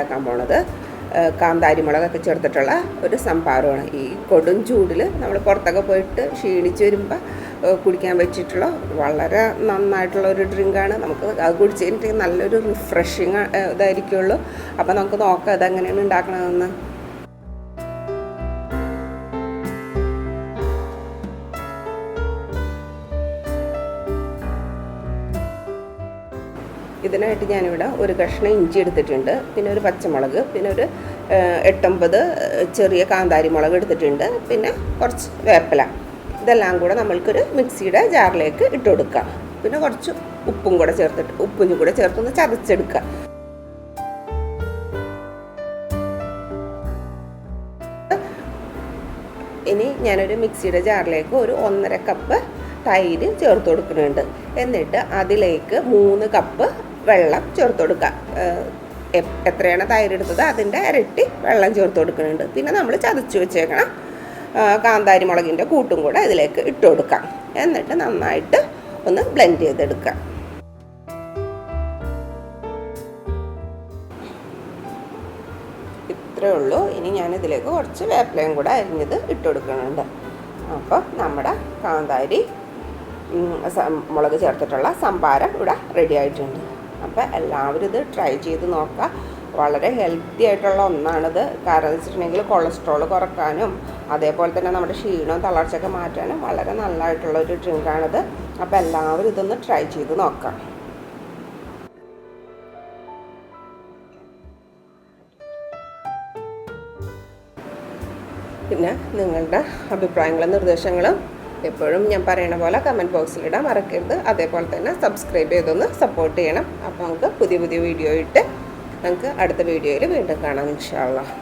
റെഡിയാക്കാൻ പോണത് കാന്താരി മുളകൊക്കെ ചേർത്തിട്ടുള്ള ഒരു സംഭാരമാണ്. ഈ കൊടും ചൂടിൽ നമ്മൾ പുറത്തൊക്കെ പോയിട്ട് ക്ഷീണിച്ച് വരുമ്പോൾ കുടിക്കാൻ വെച്ചിട്ടുള്ള വളരെ നന്നായിട്ടുള്ള ഒരു ഡ്രിങ്കാണ്. നമുക്ക് അത് കുടിച്ച് കഴിഞ്ഞിട്ട് നല്ലൊരു റിഫ്രഷിങ് ഇതായിരിക്കുള്ളൂ. അപ്പോൾ നമുക്ക് നോക്കാം ഇതെങ്ങനെയാണ് ഉണ്ടാക്കണമെന്ന്. ഇതിനായിട്ട് ഞാനിവിടെ ഒരു കഷ്ണം ഇഞ്ചി എടുത്തിട്ടുണ്ട്, പിന്നെ ഒരു പച്ചമുളക്, പിന്നെ ഒരു 8-9 ചെറിയ കാന്താരി മുളക് എടുത്തിട്ടുണ്ട്, പിന്നെ കുറച്ച് വേപ്പില. ഇതെല്ലാം കൂടെ നമ്മൾക്കൊരു മിക്സിയുടെ ജാറിലേക്ക് ഇട്ട് കൊടുക്കുക. പിന്നെ കുറച്ച് ഉപ്പും കൂടെ ചേർത്തൊന്ന് ചതച്ചെടുക്കുക. ഇനി ഞാനൊരു മിക്സിയുടെ ജാറിലേക്ക് ഒരു 1.5 കപ്പ് തൈര് ചേർത്ത് കൊടുക്കുന്നുണ്ട്. എന്നിട്ട് അതിലേക്ക് 3 കപ്പ് വെള്ളം ചേർത്ത് കൊടുക്കുക. എത്രയാണ് തൈര് എടുത്തത് അതിൻ്റെ ഇരട്ടി വെള്ളം ചേർത്ത് കൊടുക്കുന്നുണ്ട്. പിന്നെ നമ്മൾ ചതച്ച് വെച്ചേക്കണം കാന്താരി മുളകിൻ്റെ കൂട്ടും കൂടെ ഇതിലേക്ക് ഇട്ട് കൊടുക്കാം. എന്നിട്ട് നന്നായിട്ട് ഒന്ന് ബ്ലെൻഡ് ചെയ്തെടുക്കുക. ഇത്രയേ ഉള്ളൂ. ഇനി ഞാനിതിലേക്ക് കുറച്ച് വേപ്പിലയും കൂടെ അരിഞ്ഞത് ഇട്ട് കൊടുക്കുന്നുണ്ട്. അപ്പോൾ നമ്മുടെ കാന്താരി മുളക് ചേർത്തിട്ടുള്ള സംഭാരം ഇവിടെ റെഡി ആയിട്ടുണ്ട്. അപ്പോൾ എല്ലാവരും ഇത് ട്രൈ ചെയ്ത് നോക്കുക. വളരെ ഹെൽത്തി ആയിട്ടുള്ള ഒന്നാണിത്. കാരണം എന്ന് വെച്ചിട്ടുണ്ടെങ്കിൽ കൊളസ്ട്രോൾ കുറക്കാനും അതേപോലെ തന്നെ നമ്മുടെ ക്ഷീണവും തളർച്ചയൊക്കെ മാറ്റാനും വളരെ നല്ലതായിട്ടുള്ളൊരു ഡ്രിങ്കാണിത്. അപ്പോൾ എല്ലാവരും ഇതൊന്ന് ട്രൈ ചെയ്ത് നോക്കാം. പിന്നെ നിങ്ങളുടെ അഭിപ്രായങ്ങളും നിർദ്ദേശങ്ങളും എപ്പോഴും ഞാൻ പറയണ പോലെ കമൻറ്റ് ബോക്സിലിടാൻ മറക്കരുത്. അതേപോലെ തന്നെ സബ്സ്ക്രൈബ് ചെയ്തൊന്ന് സപ്പോർട്ട് ചെയ്യണം. അപ്പോൾ നമുക്ക് പുതിയ വീഡിയോ ഇട്ട് നമുക്ക് അടുത്ത വീഡിയോയിൽ വീണ്ടും കാണാം ഇൻഷാ അല്ലാഹ്.